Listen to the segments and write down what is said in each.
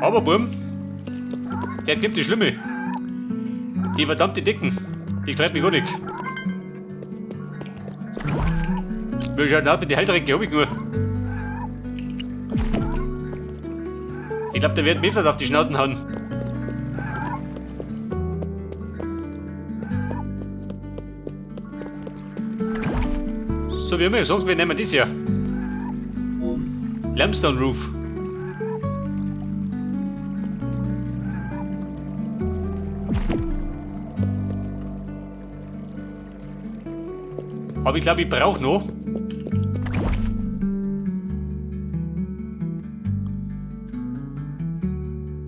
Aber Burm, jetzt gibt die Schlimme. Die verdammte Decken. Die treibt mich gar nicht. Wie schaut aus mit den Halterrecke, hab ich nur. Ich glaub, der wird mir auf die Schnauzen hauen. So, wie immer gesagt, wir nehmen das hier. Limestone Roof. Aber ich glaube, ich brauche noch.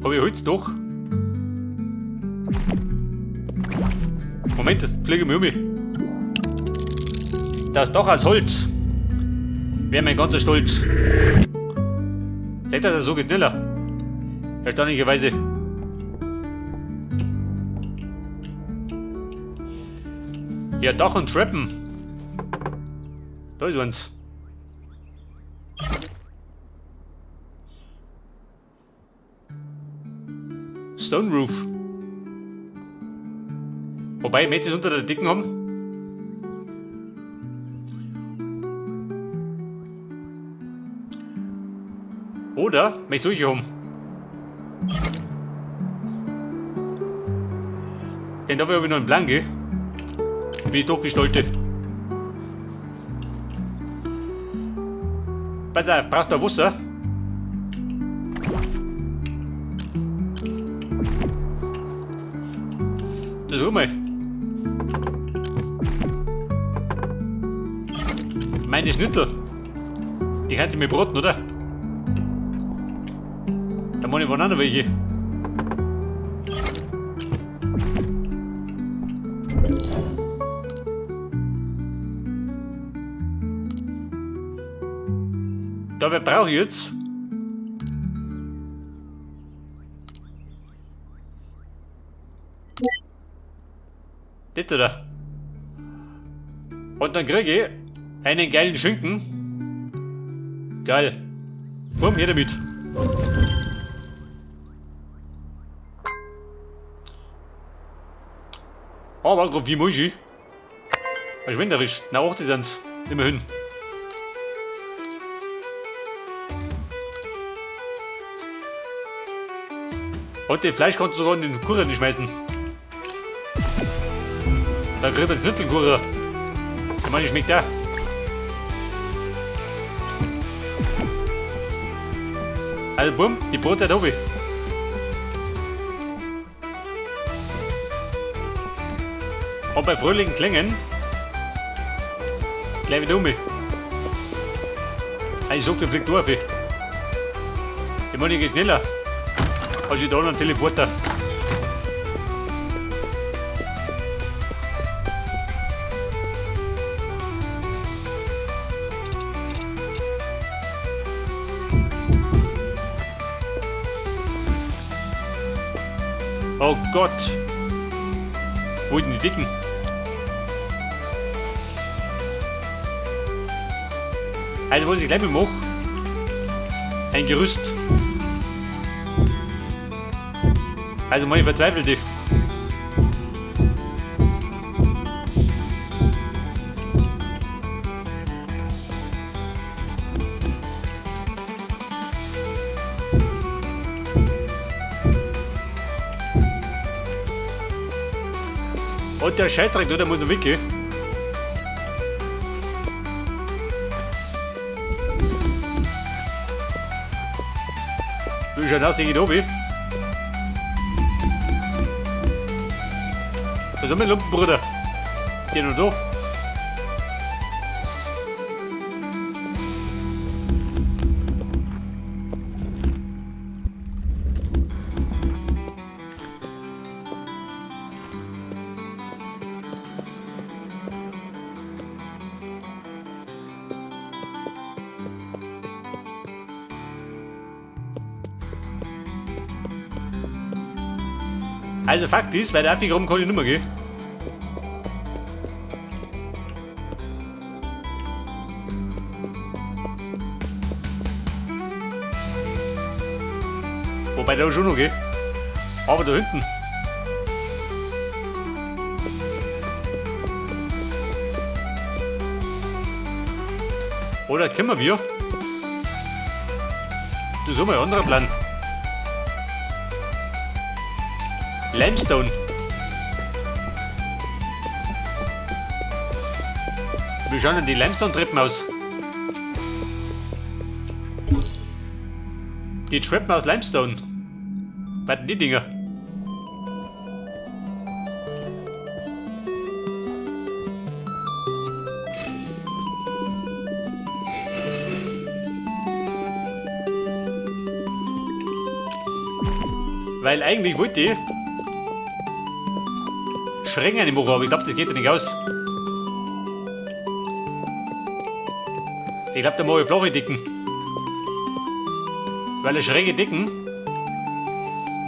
Aber ich hol's doch. Moment, fliege mir um. Das doch als Holz. Wäre mein ganzer Stolz. Hätte er so geht schneller. Erstaunlicherweise. Ja, Dach und Treppen. Da ist eins. Stone Roof. Wobei, möchtest du es unter der Dicken haben? Oder möchtest du hier haben? Denn dafür habe ich noch einen Plan, gell? Wie ich doch gestalte. Pass auf, brauchst du Wasser? Das schau mal. Meine Schnittel. Die kannst du mir braten, oder? Da muss ich woanders welche. Dabei brauche ich jetzt das da. Und dann kriege ich einen geilen Schinken. Geil. Bumm, hier damit. Aber wie muss ich? Verschwenderisch. Na, 8 sind es. Immerhin. Und das Fleisch kannst du sogar in den Kuchen nicht schmeißen. Da kriegt er einen Schnitzelkuchen. Ich meine, schmeckt der. Also bumm, die Brote da oben. Und bei fröhlichen Klängen gleich wieder um. Ich sag, der fliegt durch. Ich meine, ich geh schneller als ich da einen Teleporter. Oh Gott! Wo sind die Dicken? Also was ich gleich mal mache, ein Gerüst. Also meine Verzweifelte. Und der Scheißdreck, der muss noch weg, gell? Du schaust aus, ich geh da oben. Da sind wir Lumpenbruder. Geh noch da. Also Fakt ist, weil der Affi rum kann ich nicht mehr gehen. Wobei da schon noch geht. Aber da hinten. Oder können wir? Das ist mal ein anderer Plan. Limestone. Wie schauen denn die Limestone-Treppen aus? Die Treppen aus Limestone. Was sind die Dinger? Weil eigentlich wollte ich Schränke nicht machen, aber ich glaube, das geht ja nicht aus. Ich glaube, da mache ich flache Decken. Weil eine schräge Decken,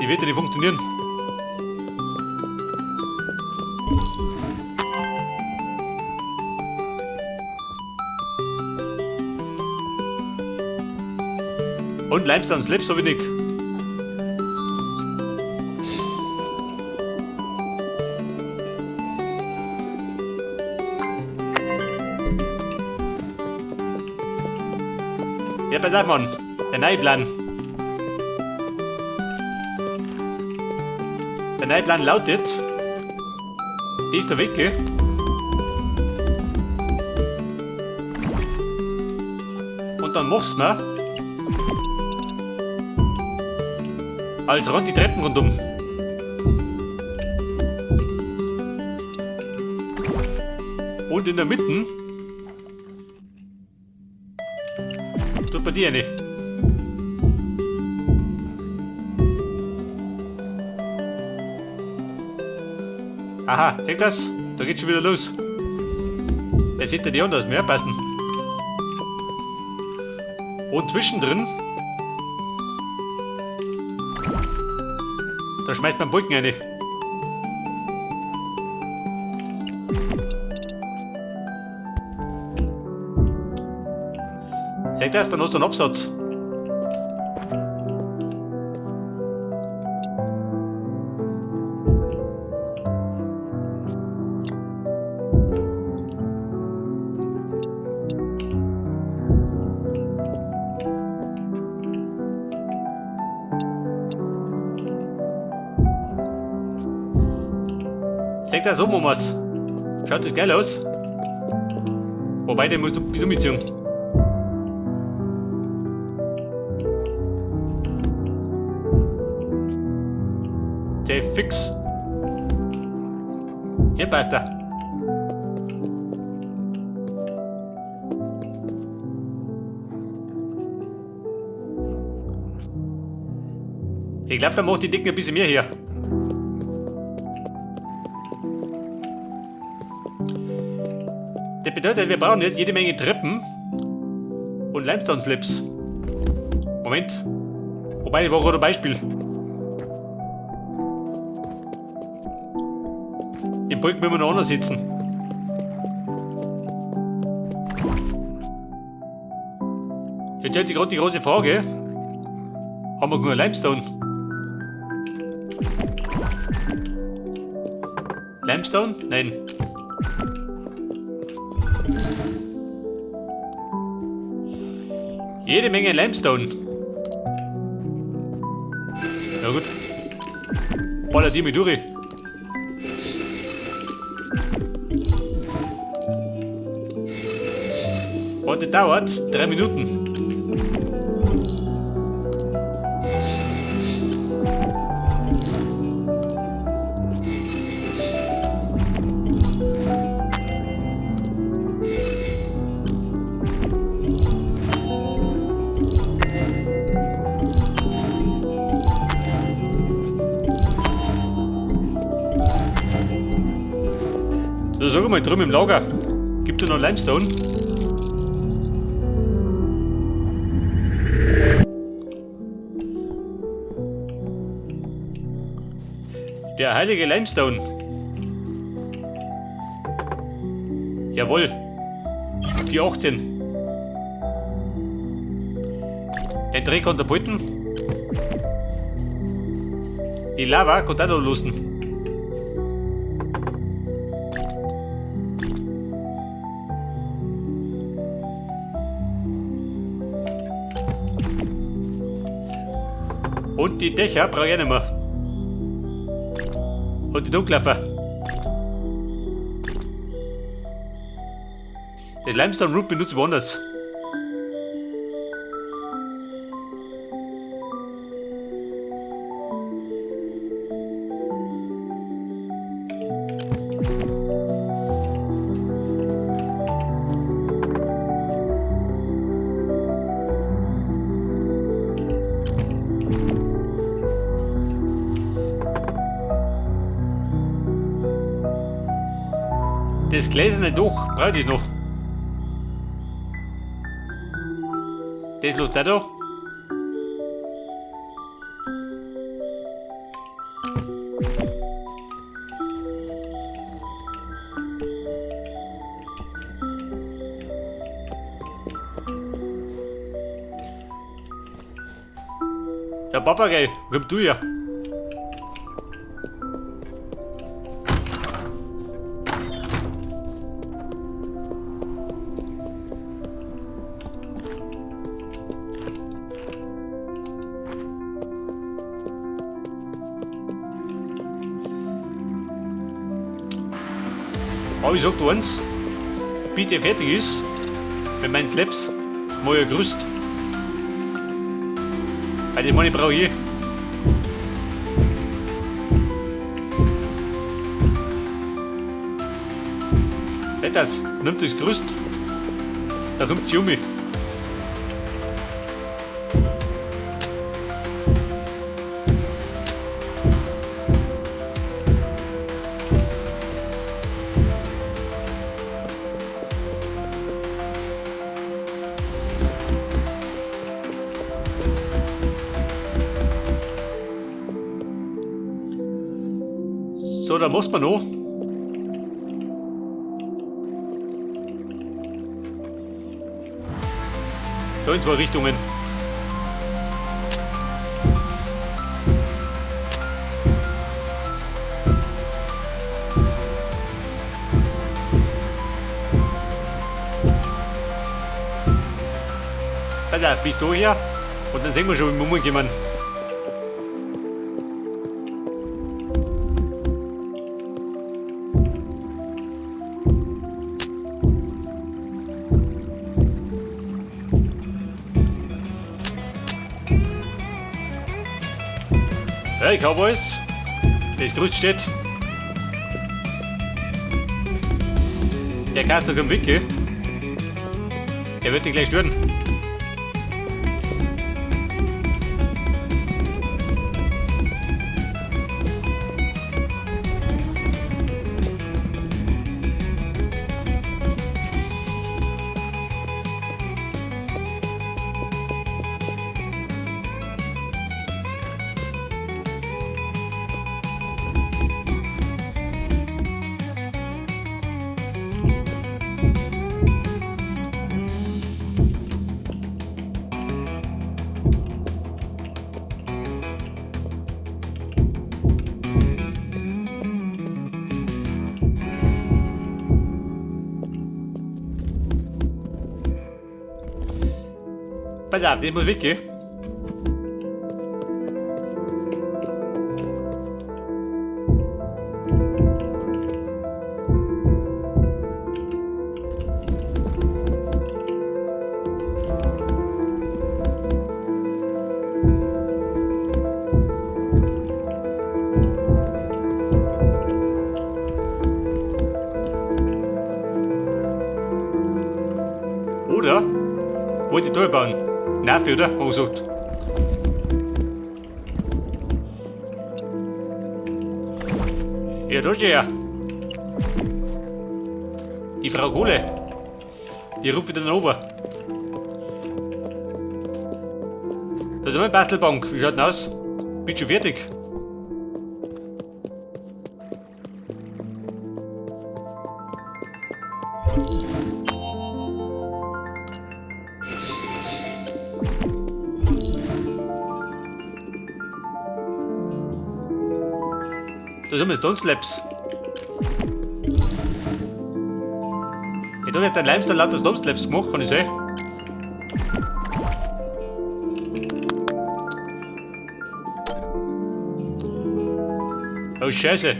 die wird ja nicht funktionieren. Und Limestone Slabs habe ich nicht. Ja, pass auf, Mann. Der neue Plan. Der neue Plan lautet, die ist da weg, gell? Und dann machst du mir als rund die Treppen rundum. Und in der Mitte tut bei dir nicht. Aha, seht das? Da geht's schon wieder los. Der sieht ja die anders mehr passen. Und zwischendrin da schmeißt man Brücken rein. Seht das? Dann hast du einen Absatz. Seht das, so machen wir's. Schaut das geil aus. Wobei, den musst du ein bisschen mitziehen. Der fix. Hier passt er. Ich glaube, da macht die Dicken ein bisschen mehr hier. Das bedeutet, wir brauchen jetzt jede Menge Treppen und Limestone Slabs. Moment. Wobei, das war gerade ein Beispiel. Den Brücken müssen wir noch anders setzen. Jetzt stellt sich gerade die große Frage. Haben wir nur Limestone? Limestone? Nein. Jede Menge Limestone. Na gut. Baller die mit durch. Und das dauert 3 Minuten. So, sag mal, drüben im Lager, gibt es noch Limestone? Der heilige Limestone. Jawohl. 418. Den Dreh kann der Bolten. Die Lava kann auch noch losen. Und die Dächer brauche ich auch nicht mehr. Und die Dunkelaffe. Den Limestone Root benutze ich woanders. Das gläserne Tuch brauche ich noch. Das los da doch. Der Papagei, komm du ja. Aber ich sag dir eins, bitte fertig ist, wenn mein Klebs mal ein Gerüst. Weil das meine ich brauche ich. Seht das, nimmt das Gerüst, da kommt die Jumi. So, da muss man noch. Da in zwei Richtungen. Da bin ich da her und dann sehen wir schon, wie wir umgehen. Hey Cowboys, das Gerüst steht. Der Caster kommt weg, gell? Der wird dich gleich stören. Pass auf, den muss weg, gell? Oder wollte ich da bauen? Nein, oder? Haben wir gesagt. Ja, da steht er. Ich brauche Kohle. Die ruft wieder nach oben. Da ist meine Bastelbank. Wie schaut denn aus? Bist du schon fertig? Da sind wir Stone Slabs. Ja, da wird ein Limestone lauter Stone Slabs gemacht, kann ich sehen. Oh, Scheiße.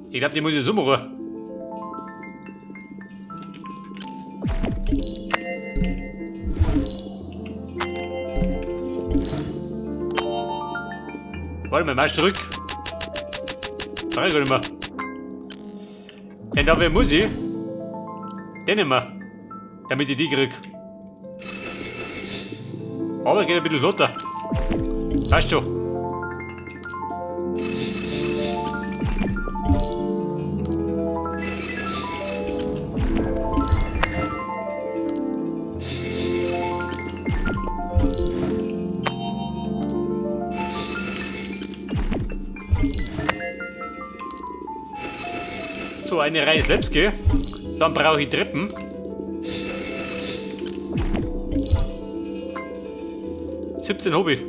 Ich glaube, die muss ich so machen. Warte mal, mach zurück. Brauch ich gar nicht mehr. Denn dafür muss ich den nehmen, damit ich die krieg. Aber geht ein bisschen flotter. Passt schon. So, eine Reihe Slabs, gell? Dann brauche ich Treppen. Habe ich.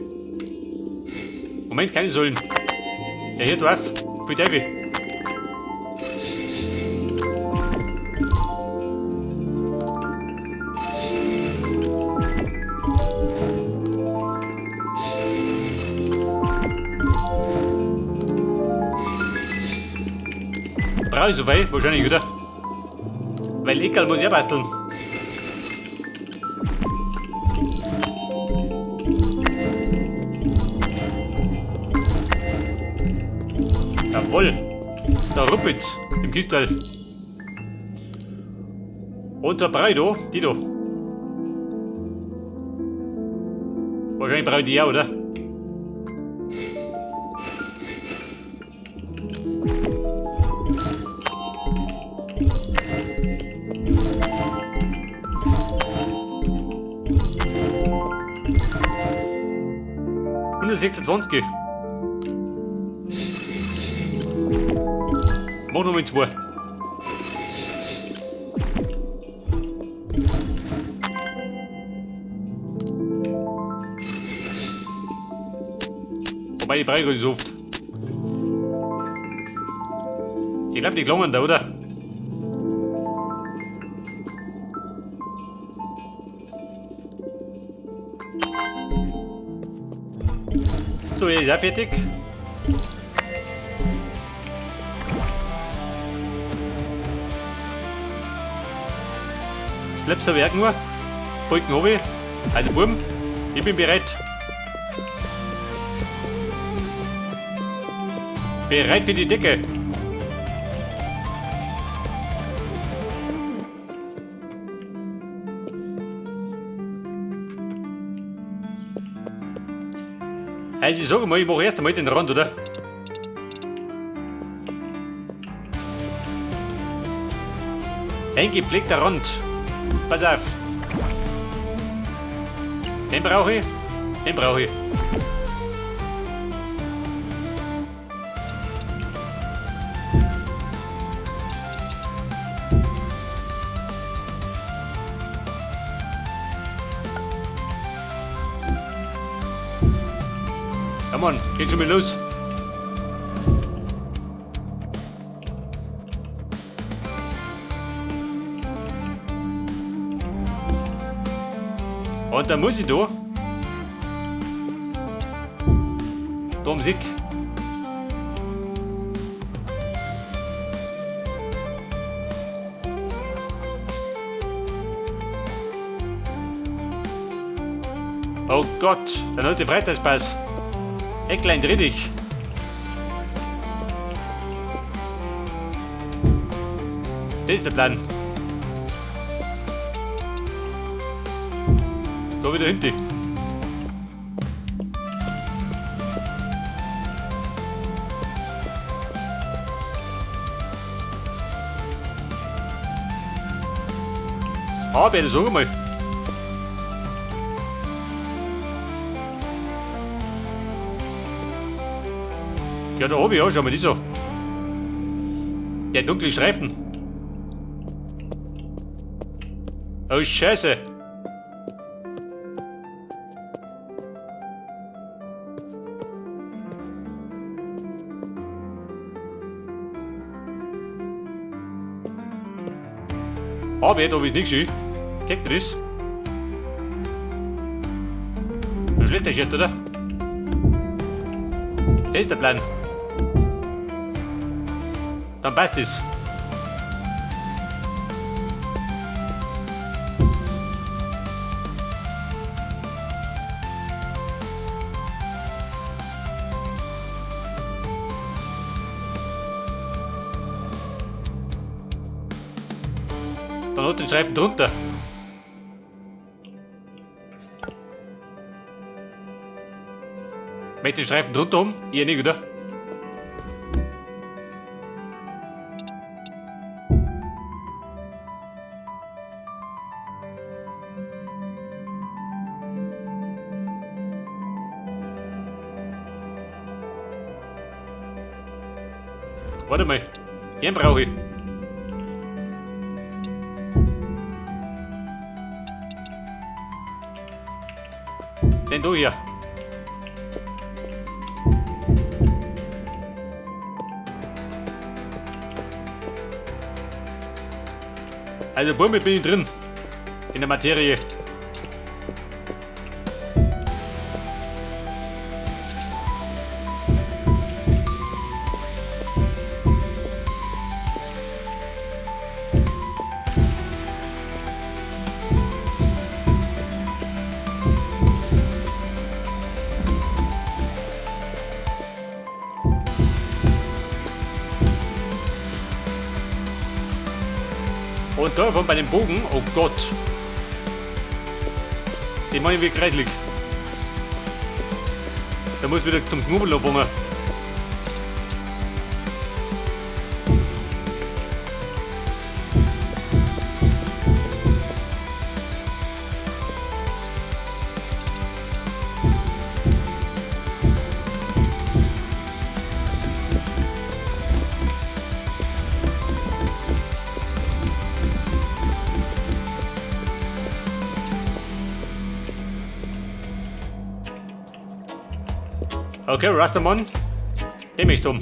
Moment, keine Säulen. Ja, hier drauf. Für Davy. Brauche ich so weit? Wahrscheinlich wieder. Weil Eckerl muss ich ja basteln. Jawohl. Da ruppit's im Kistel. Und da brauche ich da, die da. Wahrscheinlich brauche ich die auch, oder? Und 26. Mach noch mit 2. Wobei die brauche ich gar nicht so oft. Ich glaube, die gelangen da, oder? So, jetzt ist auch fertig. Slabs habe ich auch nur. Balken habe ich. Also Buben, ich bin bereit. Bereit für die Decke. Also ich sage mal, ich mache erst einmal den Rand, oder? Ein gepflegter Rand. Pass auf. Den brauche ich. Den brauche ich. Komm on, geht schon mal los. Und dann muss ich da Musik. Oh Gott, der alte Freitagspass. Ecklein, dreh dich. Das ist der Plan. Da wieder hinten. Aber das sag ich mal. Ja, da habe ich auch, schau mal, die so. Der dunkle Streifen. Oh, Scheiße. Aber da ist nichts schön. Kennt ihr das? Ein schlechter Shit, oder? Das ist der Plan. Dann passt es. Dann hat den Streifen drunter. Möchtest du den Streifen drunter haben? Ich nicht, oder? Warte mal. Den brauche ich. Den da hier. Also womit bin ich drin? In der Materie. Und davon bei dem Bogen, oh Gott. Den mache ich wie kreislig. Der muss wieder zum Knubbel anfangen. Okay, Rastermann, nehme ich um.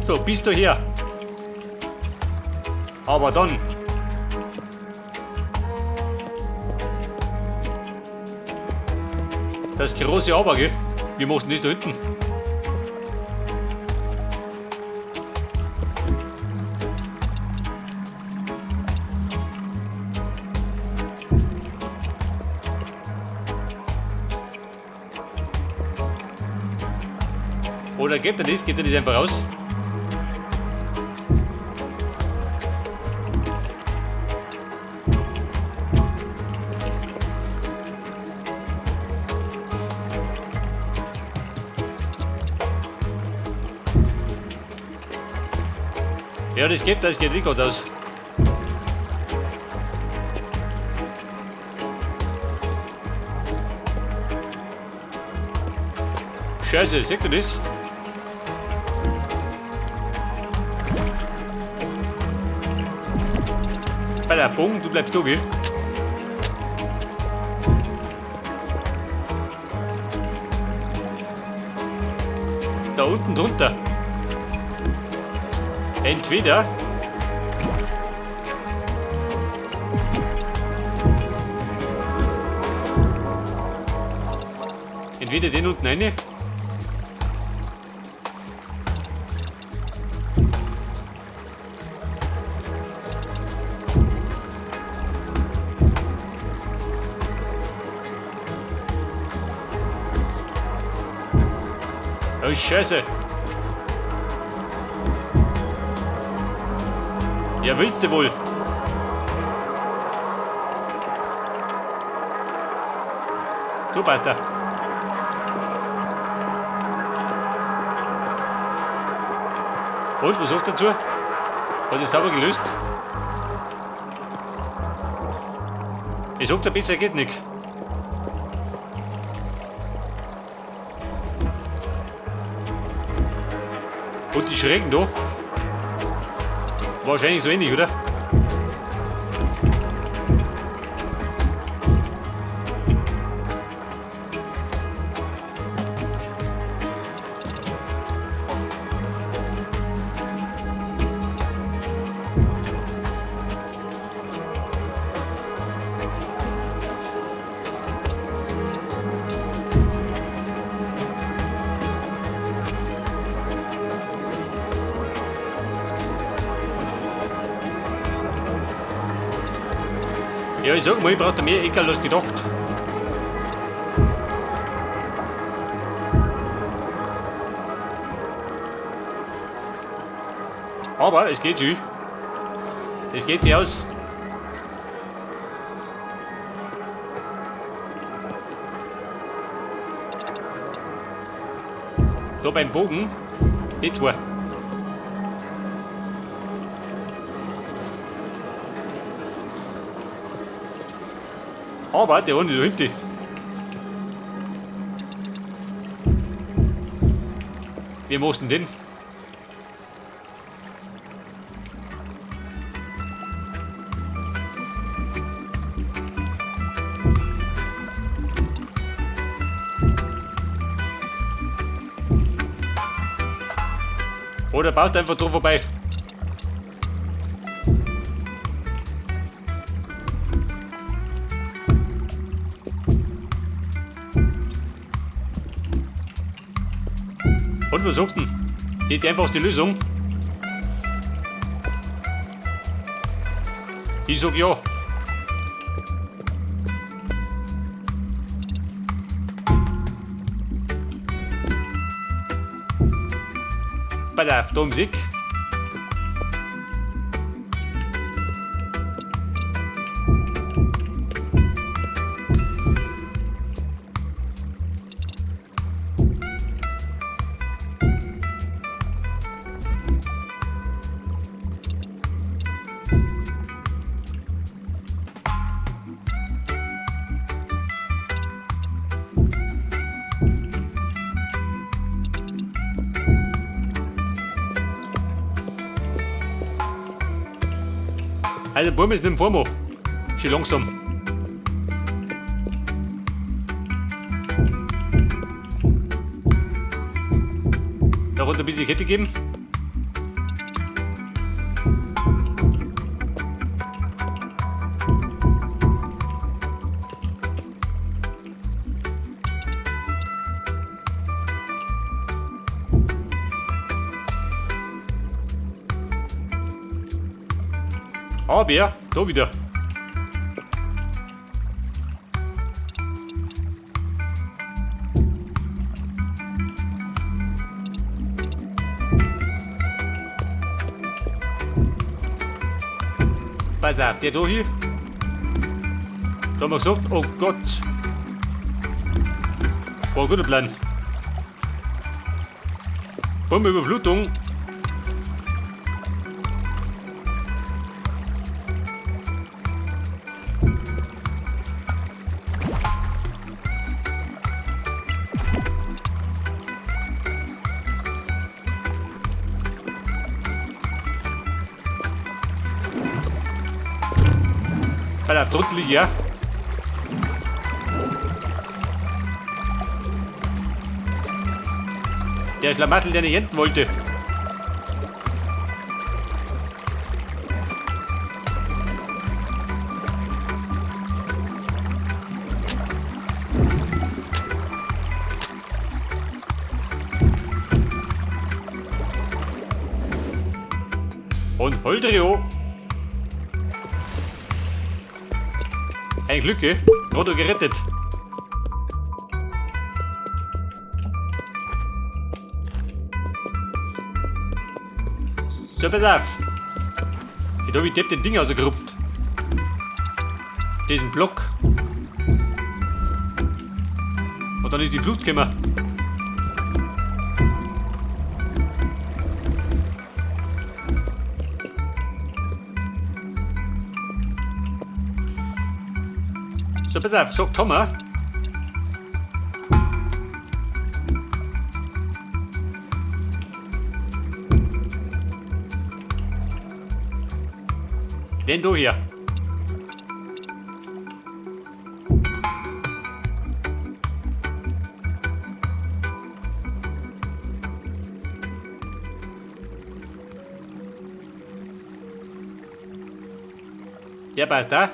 So, bist du hier? Aber dann. Das große Aber, gell? Wie machst du das da hinten? Oder geht er das? Geht er das einfach raus? Ja, das geht wie gut aus. Scheiße, seht ihr das? Bei der Bogen, du bleibst da, gell? Da unten drunter. Entweder den unten rein. Oh Scheiße. Ja, willst du wohl? Du passt da. Und, was sagt dazu? Hat es sauber gelöst? Ich sag dir, besser geht nicht. Und die Schrägen da? Wahrscheinlich so ähnlich, oder? Ja, ich sag mal, ich brauche mehr Eckerl als gedacht. Aber es geht schon. Es geht sich aus. Da beim Bogen, die zwei. Aber der eine da hinten. Wie machst du denn den? Oder baust du einfach dran vorbei? Und was sagst du denn? Geht einfach die Lösung? Ich sag ja. Pass auf, da Musik. Also, Baum ist nicht vor mir. Schon langsam. Da runter ein bisschen Kette geben. Aber da wieder. Pass auf, der da hier. Da haben wir gesagt, oh Gott. War ein guter Plan. Bombenüberflutung. Bei der Trottel, ja. Der Schlamassel, der nicht enden wollte. Und Holdrio. Ein Glück, gerade gerettet. So, pass auf. Jetzt habe ich den Ding rausgerupft. Diesen Block. Und dann ist die Flut gekommen. So, pass auf, sagt Thomas. Den du hier. Der passt da.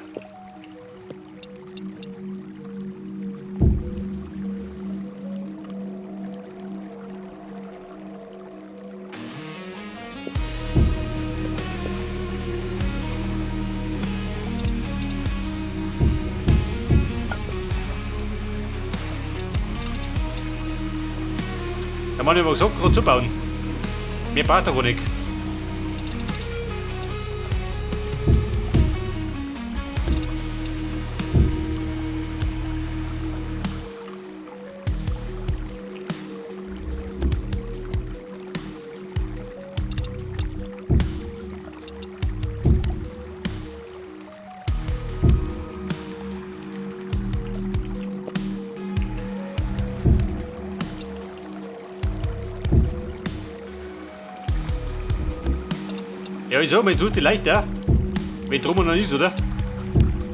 Der Mann hat gesagt, gerade zu bauen. Mehr braucht er gar nicht. Ja, ich sag mal, tust du leicht, ja? Wenn drum und noch ist, oder?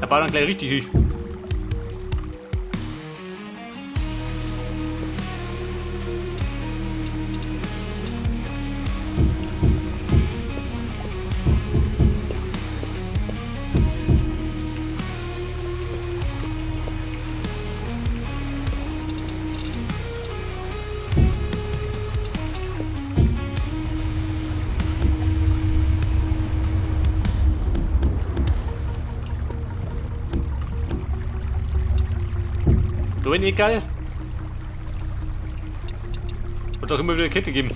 Er baut dann gleich richtig hin. Da in egal. Und auch immer wieder Kette geben.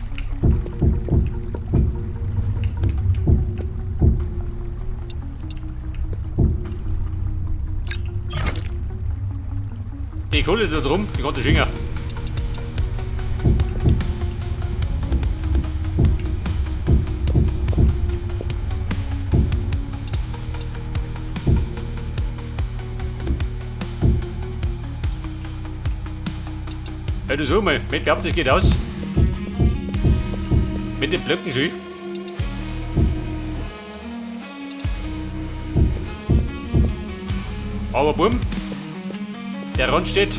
Die Kohle da drum, die kann der Schinger. Ja, du sag mal, ich glaube, das geht aus. Mit den Blöcken schön. Aber bumm, der Rand steht.